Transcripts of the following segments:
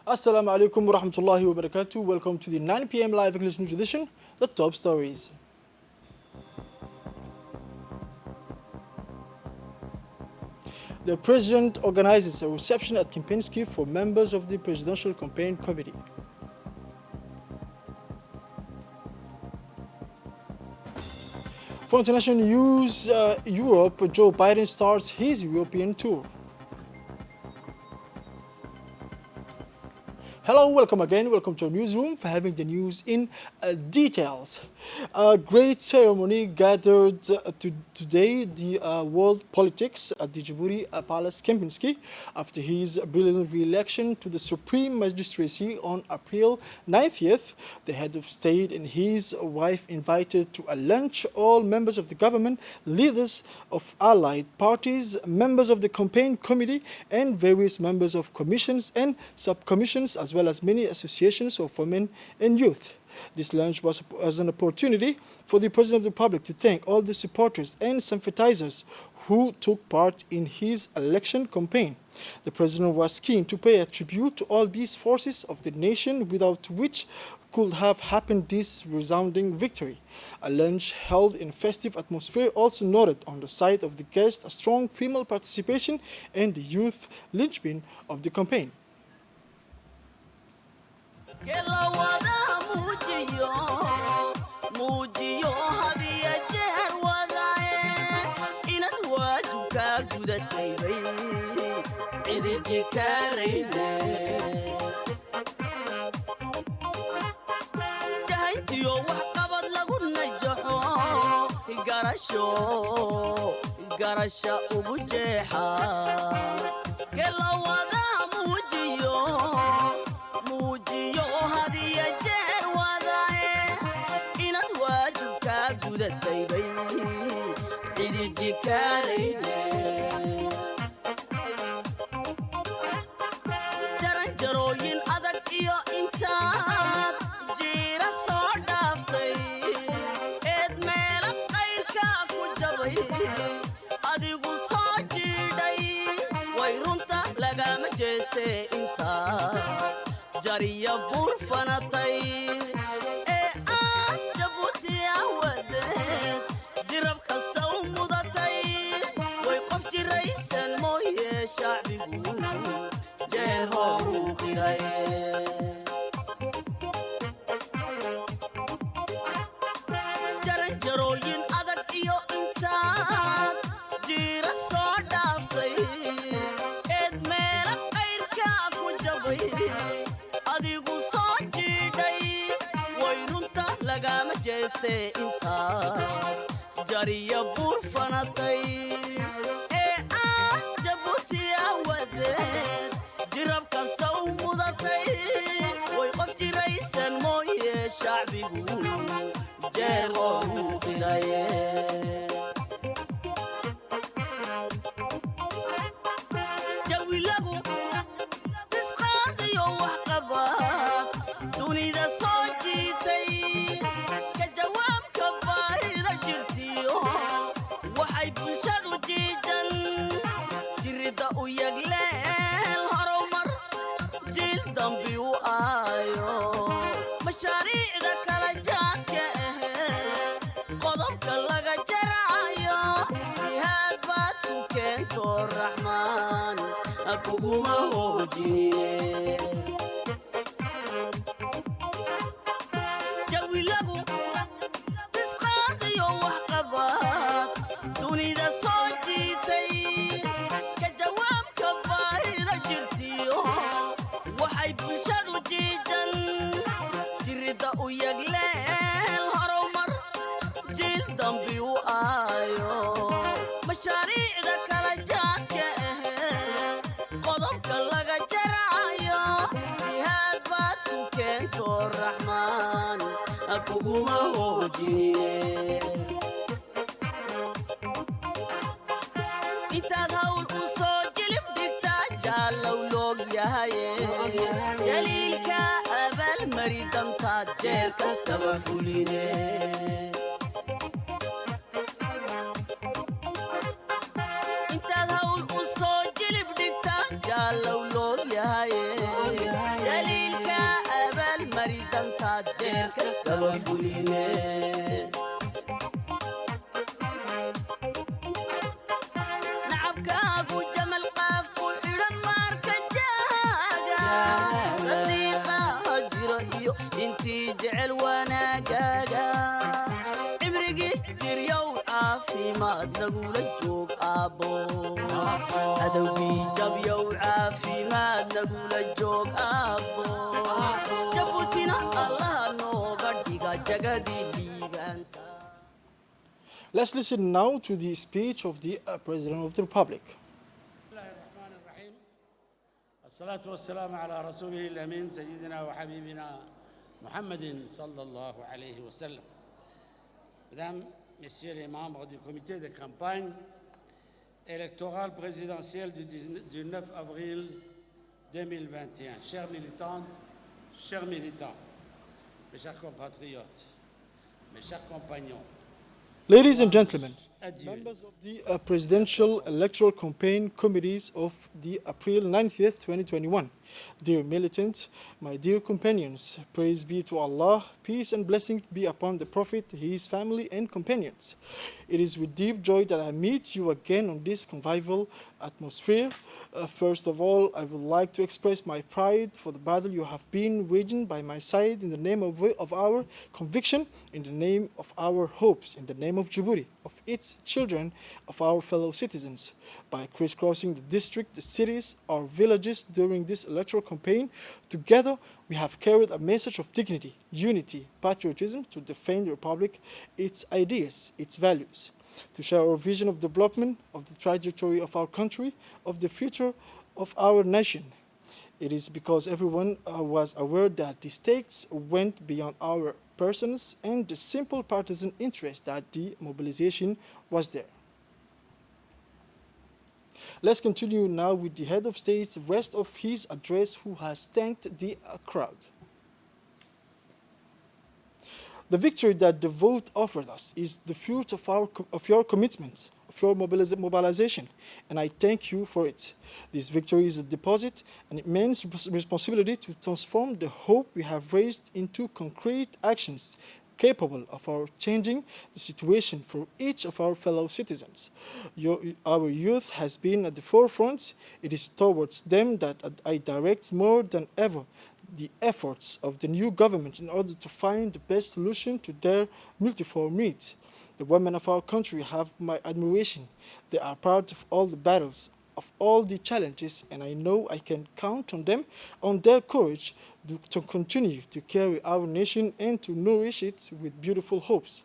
Assalamu alaikum wa rahmatullahi wa barakatuh. Welcome to the 9 p.m. live English news edition, the top stories. The president organizes a reception at Kempinski for members of the presidential campaign committee. For international news, Europe, Joe Biden starts his European tour. Hello, welcome again. Welcome to our newsroom for having the news in details. A great ceremony gathered today the world politics at the Djibouti Palace Kempinski after his brilliant re-election to the Supreme Magistracy on April 90th. The head of state and his wife invited to a lunch all members of the government, leaders of allied parties, members of the campaign committee, and various members of commissions and subcommissions, as well as many associations of women and youth. This lunch was an opportunity for the President of the Republic to thank all the supporters and sympathizers who took part in his election campaign. The President was keen to pay a tribute to all these forces of the nation without which could have happened this resounding victory. A lunch held in festive atmosphere also noted on the side of the guests a strong female participation and the youth linchpin of the campaign. kama fuline nacabkaagu jamal qaafku xidhan maarka jaaga sadiiqa jiro iyo intii jecel wanaagaaga cibrigii jiryow caafimaad nagula joog aabbo adowgii jabyow caafimaad nagula joog aabbo jabuutina allaha nooga dhiga jagadii dhiigaanta. Let's listen now to the speech of the President of the Republic. الرحمن الرحيم الصلاة والسلام على رسوله الأمين سيدنا وحبيبنا محمد صلى الله عليه وسلم. Mesdames, Messieurs les membres du comité de campagne électorale présidentielle du 9 avril 2021, chères militantes, chers militants, mes chers compatriotes, mes chers compagnons, Ladies and gentlemen, adieu. members of the Presidential Electoral Campaign Committees of the April 90th, 2021, dear militants, my dear companions, praise be to Allah, peace and blessing be upon the Prophet, his family and companions. It is with deep joy that I meet you again on this convivial atmosphere. First of all, I would like to express my pride for the battle you have been waging by my side in the name of our conviction, in the name of our hopes, in the name of Djibouti, of its children, of our fellow citizens. By crisscrossing the district, the cities, our villages during this electoral campaign, together we have carried a message of dignity, unity, patriotism to defend the Republic, its ideas, its values, to share our vision of development, of the trajectory of our country, of the future of our nation. It is because everyone was aware that the stakes went beyond our persons and the simple partisan interest that the mobilization was there. Let's continue now with the head of state's rest of his address, who has thanked the crowd. The victory that the vote offered us is the fruit of your commitment, of your mobilization, and I thank you for it. This victory is a deposit, and it means responsibility to transform the hope we have raised into concrete actions capable of our changing the situation for each of our fellow citizens. Our youth has been at the forefront. It is towards them that I direct more than ever the efforts of the new government in order to find the best solution to their multiform needs. The women of our country have my admiration. They are part of all the battles, of all the challenges, and I know I can count on them, on their courage to continue to carry our nation and to nourish it with beautiful hopes.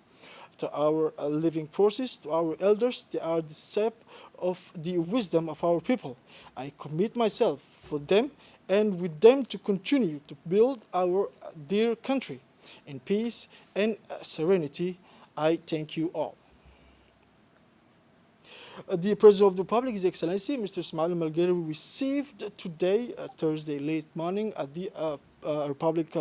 To our living forces, to our elders, they are the sap of the wisdom of our people. I commit myself for them and with them to continue to build our dear country in peace and serenity. I thank you all. The President of the Republic, His Excellency, Mr. Ismail Malgeri, received today, Thursday late morning, at the Republic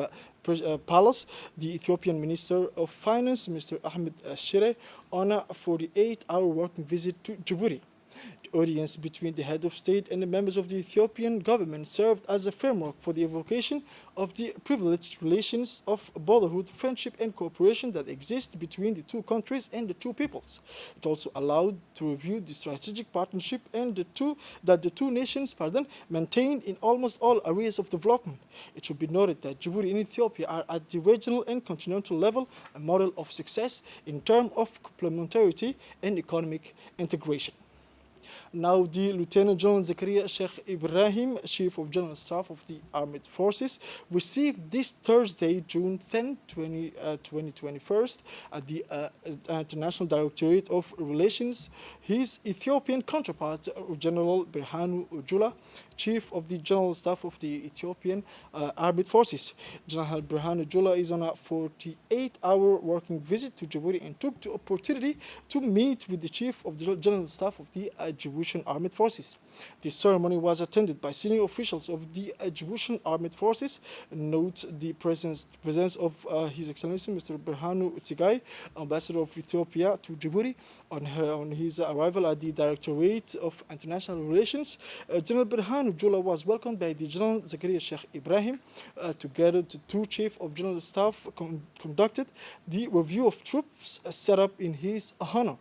Palace, the Ethiopian Minister of Finance, Mr. Ahmed Shire, on a 48-hour working visit to Djibouti. The audience between the head of state and the members of the Ethiopian government served as a framework for the evocation of the privileged relations of brotherhood, friendship, and cooperation that exist between the two countries and the two peoples. It also allowed to review the strategic partnership and the two nations maintain in almost all areas of development. It should be noted that Djibouti and Ethiopia are at the regional and continental level a model of success in terms of complementarity and economic integration. Now, the Lieutenant General Zakaria Sheikh Ibrahim, Chief of General Staff of the Armed Forces, received this Thursday, June 10, 2021, at the International Directorate of Relations, his Ethiopian counterpart, General Birhanu Jula, Chief of the General Staff of the Ethiopian Armed Forces. General Birhanu Jula is on a 48-hour working visit to Djibouti and took the opportunity to meet with the Chief of the General Staff of the Djiboutian Armed Forces. The ceremony was attended by senior officials of the Djiboutian Armed Forces. Note the presence of His Excellency Mr. Berhanu Tsigai, Ambassador of Ethiopia to Djibouti, on his arrival at the Directorate of International Relations. General Berhanu Jula was welcomed by the General Zakaria Sheikh Ibrahim. Together, the two chief of general staff conducted the review of troops set up in his honor,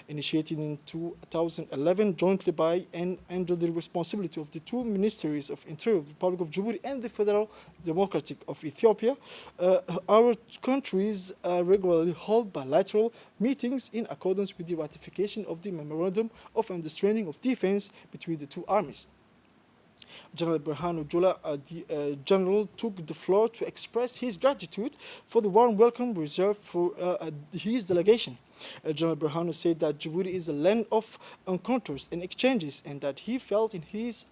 initiated in 2011 jointly by and under the responsibility of the two ministries of Interior of the Republic of Djibouti and the Federal Democratic of Ethiopia. Our countries regularly hold bilateral meetings in accordance with the ratification of the Memorandum of Understanding of Defense between the two armies. General Berhanu Jula, the general, took the floor to express his gratitude for the warm welcome reserved for his delegation. General Berhanu said that Djibouti is a land of encounters and exchanges, and that he felt in his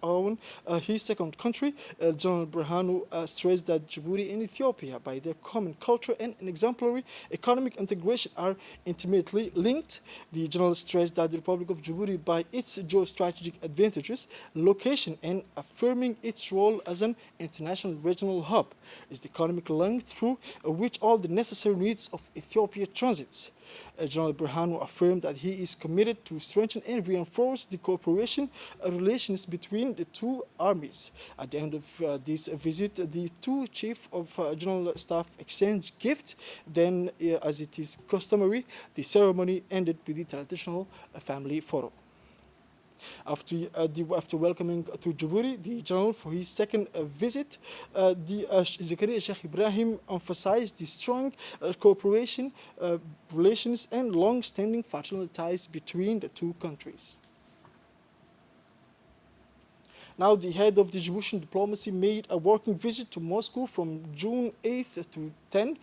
second country. General Berhanu stressed that Djibouti and Ethiopia, by their common culture and an exemplary economic integration, are intimately linked. The general stressed that the Republic of Djibouti, by its geostrategic advantages, location, and affirming its role as an international regional hub, is the economic link through which all the necessary needs of Ethiopia transits. General Berhanu affirmed that he is committed to strengthen and reinforce the cooperation relations between the two armies. At the end of this visit, the two chiefs of general staff exchanged gifts. Then, as it is customary, the ceremony ended with the traditional family photo. After welcoming to Djibouti the general for his second visit, Zakaria Sheikh Ibrahim emphasized the strong cooperation, relations, and long-standing fraternal ties between the two countries. Now, the head of the Djiboutian diplomacy made a working visit to Moscow from June 8th to 10.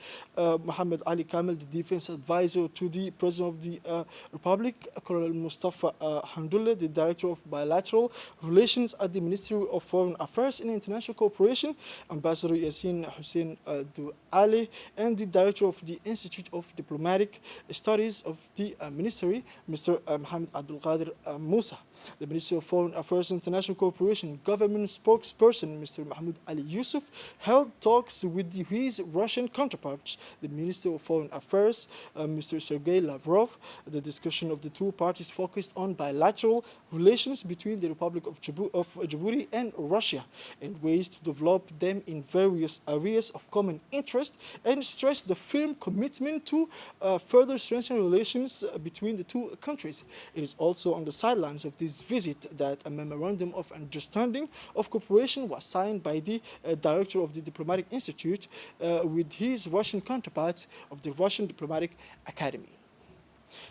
Mohammed Ali Kamel, the defense advisor to the President of the Republic, Colonel Mustafa Hamdullah, the Director of Bilateral Relations at the Ministry of Foreign Affairs and International Cooperation, Ambassador Yassin Hussein Ali, and the Director of the Institute of Diplomatic Studies of the Ministry, Mr. Mohammed Abdul Qadir Musa. The Ministry of Foreign Affairs and International Cooperation government spokesperson, Mr. Mahmoud Ali Yusuf, held talks with his Russian counterparts, the Minister of Foreign Affairs, Mr. Sergei Lavrov. The discussion of the two parties focused on bilateral relations between the Republic of Djibouti and Russia and ways to develop them in various areas of common interest, and stressed the firm commitment to further strengthen relations between the two countries. It is also on the sidelines of this visit that a memorandum of understanding of cooperation was signed by the director of the Diplomatic Institute with his Russian counterpart of the Russian Diplomatic Academy.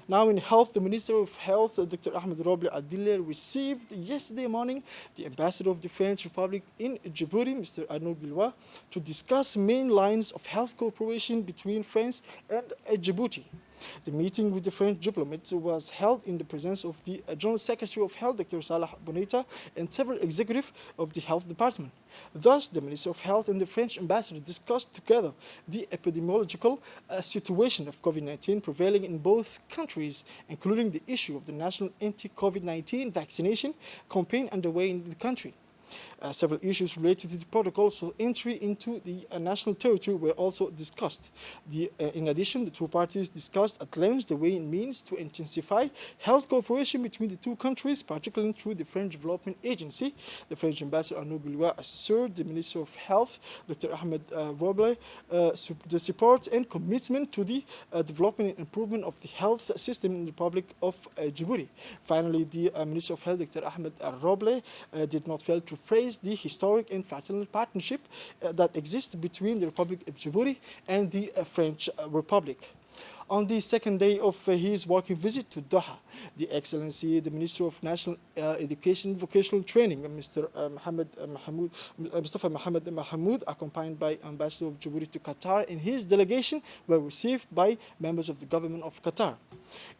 Now, in health, the Minister of Health, Dr. Ahmed Roble Adile, received yesterday morning the Ambassador of the French Republic in Djibouti, Mr. Arnaud Billois, to discuss main lines of health cooperation between France and Djibouti. The meeting with the French diplomat was held in the presence of the General Secretary of Health, Dr. Salah Bonita, and several executives of the Health Department. Thus, the Minister of Health and the French ambassador discussed together the epidemiological situation of COVID-19 prevailing in both countries, including the issue of the national anti-COVID-19 vaccination campaign underway in the country. Several issues related to the protocols for entry into the national territory were also discussed. In addition, the two parties discussed at length the way and means to intensify health cooperation between the two countries, particularly through the French Development Agency. The French ambassador Arnaud Billois assured the Minister of Health, Dr. Ahmed Roble, the support and commitment to the development and improvement of the health system in the Republic of Djibouti. Finally, the Minister of Health, Dr. Ahmed Roble, did not fail to praise the historic and fraternal partnership that exists between the Republic of Djibouti and the French Republic. On the second day of his working visit to Doha, the Excellency, the Minister of National Education and Vocational Training, Mr. Mustafa Mohammed Mahmoud, accompanied by Ambassador of Djibouti to Qatar, and his delegation were received by members of the government of Qatar.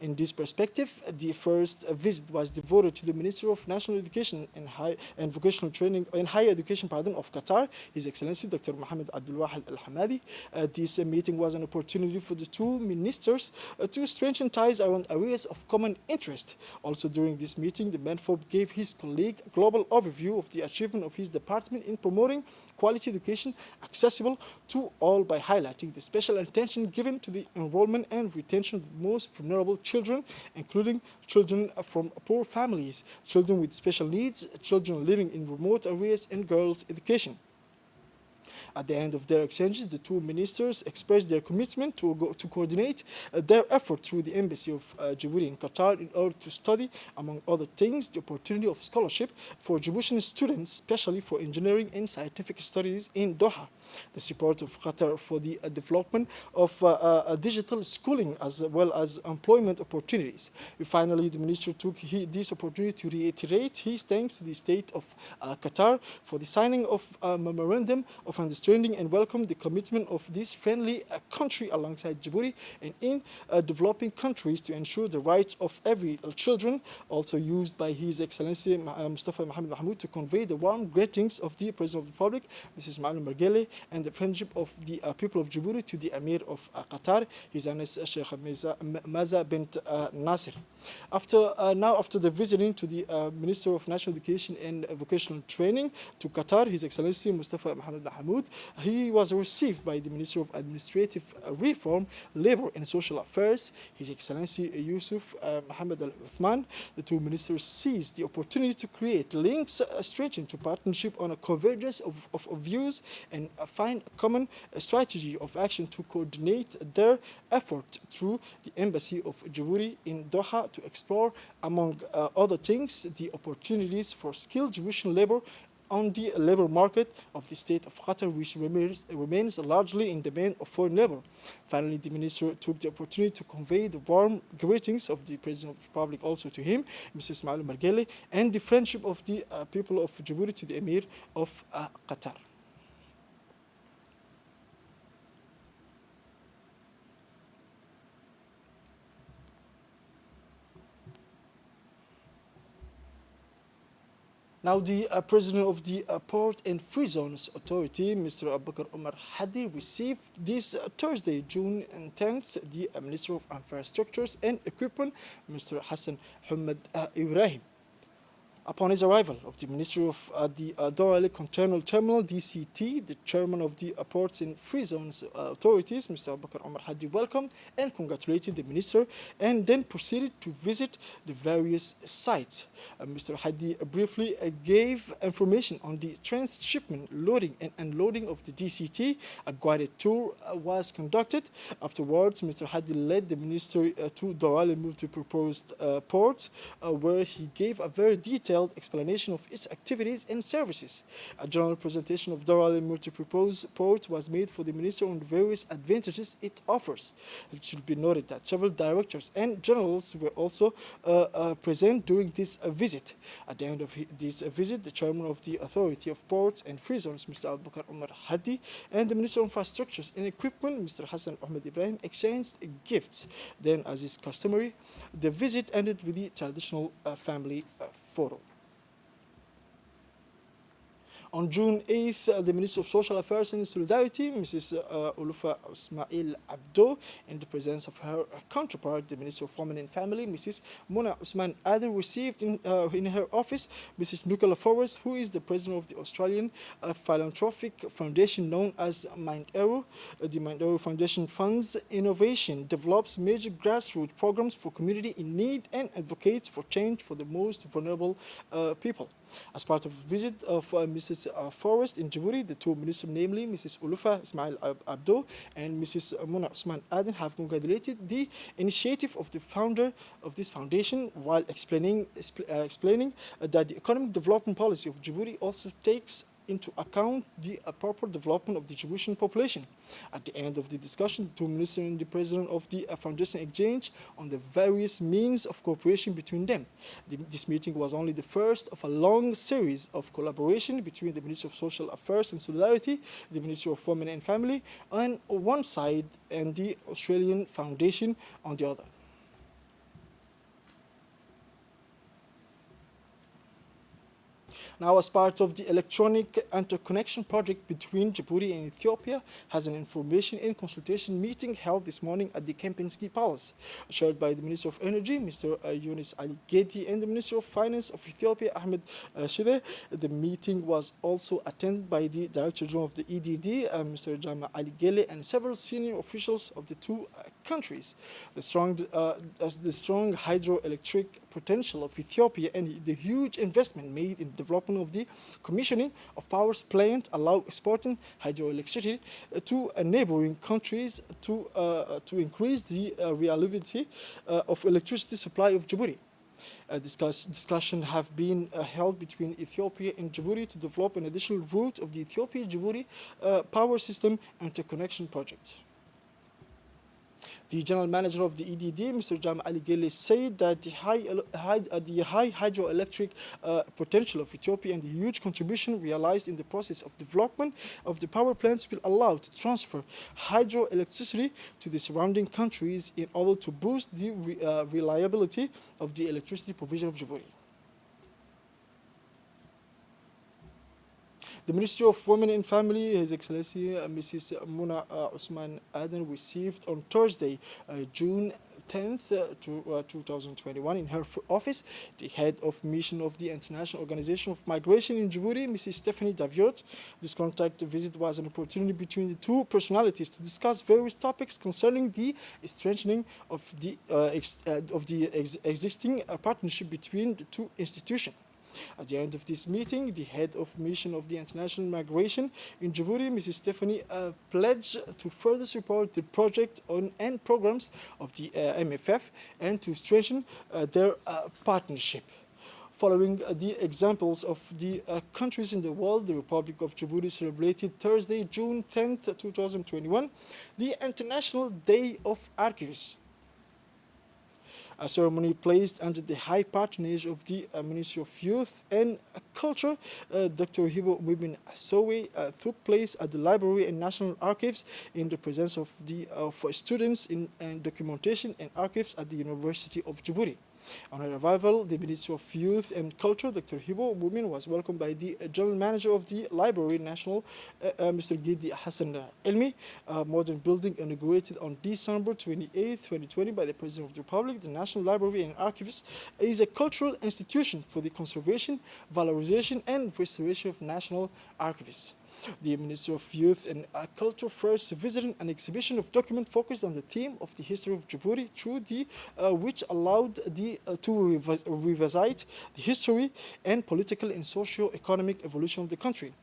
In this perspective, the first visit was devoted to the Minister of National Education and Vocational Training and Higher Education, of Qatar, His Excellency Dr. Mohammed Abdul Wahid Al Hamadi. This meeting was an opportunity for the two ministers ministers to strengthen ties around areas of common interest. Also during this meeting, the Menfob gave his colleague a global overview of the achievement of his department in promoting quality education accessible to all by highlighting the special attention given to the enrollment and retention of the most vulnerable children, including children from poor families, children with special needs, children living in remote areas, and girls' education. At the end of their exchanges, the two ministers expressed their commitment to coordinate their efforts through the Embassy of Djibouti in Qatar in order to study, among other things, the opportunity of scholarship for Djiboutian students, especially for engineering and scientific studies in Doha, the support of Qatar for the development of digital schooling as well as employment opportunities. Finally, the minister took this opportunity to reiterate his thanks to the state of Qatar for the signing of a memorandum of understanding and welcome the commitment of this friendly country alongside Djibouti and in developing countries to ensure the rights of every children, also used by His Excellency Mustafa Mohamed Mahmoud to convey the warm greetings of the President of the Republic, Mrs. Ma'alem Margele, and the friendship of the people of Djibouti to the Emir of Qatar, His Highness Sheikh Maza bint Nasir. After the visiting to the Minister of National Education and Vocational Training to Qatar, His Excellency Mustafa Mohamed Mahmoud, he was received by the Minister of Administrative Reform, Labor and Social Affairs, His Excellency Yusuf Mohammed Al Uthman. The two ministers seized the opportunity to create links stretching to partnership on a convergence of views and find a common strategy of action to coordinate their effort through the Embassy of Djibouti in Doha to explore, among other things, the opportunities for skilled Djiboutian labor on the labor market of the state of Qatar, which remains largely in demand of foreign labor. Finally, the minister took the opportunity to convey the warm greetings of the President of the Republic also to him, Mrs. Ma'alem Margele, and the friendship of the people of Djibouti to the Emir of Qatar. Now, the president of the Port and Free Zones Authority, Mr. Abubakar Omar Hadi, received this Thursday, June 10th, the Minister of Infrastructures and Equipment, Mr. Hassan Hamad Ibrahim. Upon his arrival of the Ministry of the Dorali Container Terminal, DCT, the chairman of the Ports and Free Zones Authorities, Mr. Abubakar Omar Hadi, welcomed and congratulated the minister and then proceeded to visit the various sites. Mr. Hadi briefly gave information on the transshipment, loading and unloading of the DCT. A guided tour was conducted. Afterwards, Mr. Hadi led the minister to Dorali multi-purpose port, where he gave a very detailed explanation of its activities and services. A general presentation of Dorali multi-purpose port was made for the minister on the various advantages it offers. It should be noted that several directors and generals were also present during this visit. At the end of this visit, the chairman of the Authority of Ports and Free Zones, Mr. Abubakar Omar Hadi, and the Minister of Infrastructures and Equipment, Mr. Hassan Ahmed Ibrahim, exchanged gifts. Then, as is customary, the visit ended with the traditional family photo. On June 8th, the Minister of Social Affairs and Solidarity, Mrs. Ulufa Ismail Abdo, in the presence of her counterpart, the Minister of Women and Family, Mrs. Mona Usman Aden, received in her office Mrs. Nucala Forrest, who is the president of the Australian philanthropic foundation known as Mind Arrow. The Mind Arrow Foundation funds innovation, develops major grassroots programs for community in need, and advocates for change for the most vulnerable people. As part of a visit of Mrs. Forrest in Djibouti, the two ministers, namely Mrs. Ulufa Ismail Abdo and Mrs. Mona Usman Aden, have congratulated the initiative of the founder of this foundation while explaining that the economic development policy of Djibouti also takes into account the proper development of the Djiboutian population. At the end of the discussion, the two ministers and the president of the foundation exchanged on the various means of cooperation between them. This meeting was only the first of a long series of collaboration between the Ministry of Social Affairs and Solidarity, the Ministry of Women and Family on one side, and the Australian Foundation on the other. Now, as part of the electronic interconnection project between Djibouti and Ethiopia, has an information and consultation meeting held this morning at the Kempinski Palace, chaired by the Minister of Energy, Mr. Yunus Ali Gedi, and the Minister of Finance of Ethiopia, Ahmed Shide. The meeting was also attended by the Director General of the EDD, Mr. Jama Ali Gele, and several senior officials of the two countries. The strong hydroelectric potential of Ethiopia and the huge investment made in development of the commissioning of power plants allow exporting hydroelectricity to neighboring countries to increase the reliability of electricity supply of Djibouti. Discussion have been held between Ethiopia and Djibouti to develop an additional route of the Ethiopia-Djibouti power system interconnection project. The general manager of the EDD, Mr. Jam Ali Gele, said that the high hydroelectric potential of Ethiopia and the huge contribution realized in the process of development of the power plants will allow to transfer hydroelectricity to the surrounding countries in order to boost the reliability of the electricity provision of Djibouti. The Ministry of Women and Family, His Excellency Mrs. Muna Usman Aden, received on Thursday, June 10th, 2021, in her office, the head of mission of the International Organization of Migration in Djibouti, Mrs. Stephanie Daviot. This contact visit was an opportunity between the two personalities to discuss various topics concerning the strengthening of the existing partnership between the two institutions. At the end of this meeting, the head of mission of the International Migration in Djibouti, Mrs. Stephanie, pledged to further support the project and programs of the MFF and to strengthen their partnership. Following the examples of the countries in the world, the Republic of Djibouti celebrated Thursday, June 10th, 2021, the International Day of Archivists. A ceremony placed under the high patronage of the Ministry of Youth and Culture, Dr. Hibo Mubin Sowe, took place at the Library and National Archives in the presence of the students in documentation and archives at the University of Djibouti. On her arrival, the Ministry of Youth and Culture, Dr. Hibo Mubin, was welcomed by the General Manager of the Library National, Mr. Gidi Hassan Elmi. Modern building inaugurated on December 28, 2020 by the President of the Republic. The National Library and Archives is a cultural institution for the conservation, valorization, and restoration of national archives. The Ministry of Youth and Culture first visited an exhibition of documents focused on the theme of the history of Djibouti, through the which allowed the to revisit the history and political and socio-economic evolution of the country.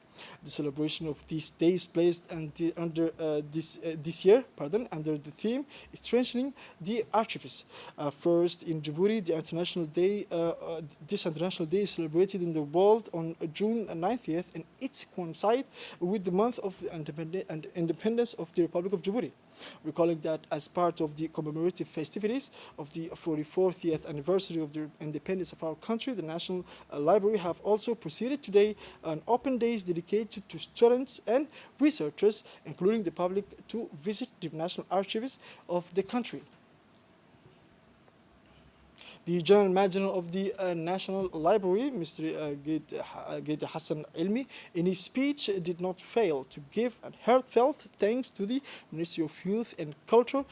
The celebration of these days placed under this year, under the theme strengthening the archives. First in Djibouti, the International Day, this International Day is celebrated in the world on June 90th, and it coincides with the month of independence of the Republic of Djibouti. Recalling that as part of the commemorative festivities of the 44th anniversary of the independence of our country, the National Library have also proceeded today on open days dedicated to students and researchers, including the public, to visit the national archives of the country. The General Manager of the National Library, Mr. Gid Hassan Elmi, in his speech did not fail to give a heartfelt thanks to the Ministry of Youth and Culture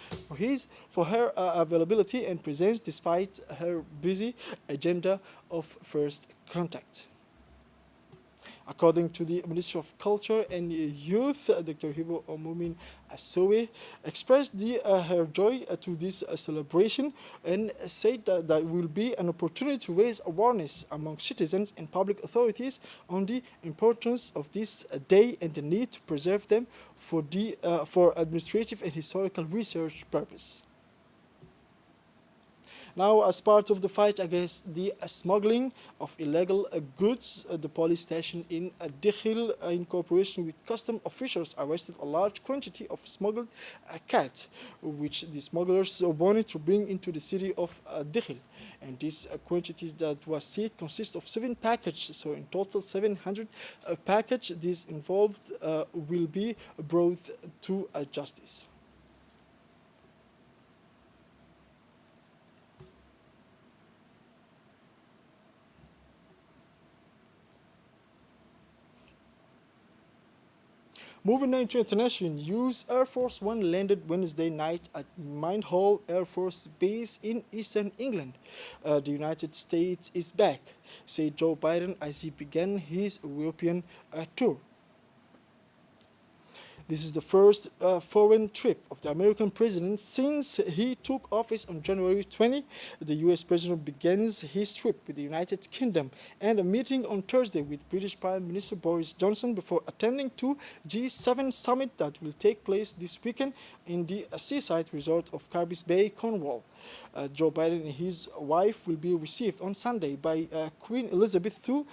for her availability and presence despite her busy agenda of first contact. According to the Ministry of Culture and Youth, Dr. Hibo Mumin Sowe expressed her joy to this celebration and said that will be an opportunity to raise awareness among citizens and public authorities on the importance of this day and the need to preserve them for administrative and historical research purpose. Now, as part of the fight against the smuggling of illegal goods, the police station in Dikhil, in cooperation with custom officials, arrested a large quantity of smuggled cat, which the smugglers wanted to bring into the city of Dikhil. And this quantity that was seized consists of 7 packages, so in total 700 packages. This involved will be brought to justice. Moving on to international news, Air Force One landed Wednesday night at Mindhall Air Force Base in eastern England. The United States is back, said Joe Biden as he began his European tour. This is the first foreign trip of the American president since he took office on January 20. The U.S. president begins his trip with the United Kingdom and a meeting on Thursday with British Prime Minister Boris Johnson before attending to G7 summit that will take place this weekend in the seaside resort of Carbis Bay, Cornwall. Joe Biden and his wife will be received on Sunday by Queen Elizabeth II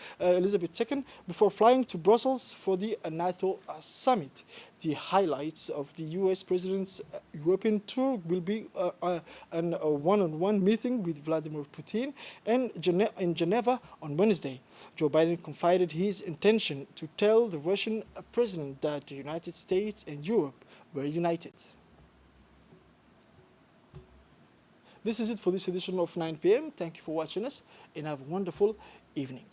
before flying to Brussels for the NATO summit. The highlights of the U.S. president's European tour will be a one-on-one meeting with Vladimir Putin in Geneva on Wednesday. Joe Biden confided his intention to tell the Russian president that the United States and Europe were united. This is it for this edition of 9 p.m. Thank you for watching us and have a wonderful evening.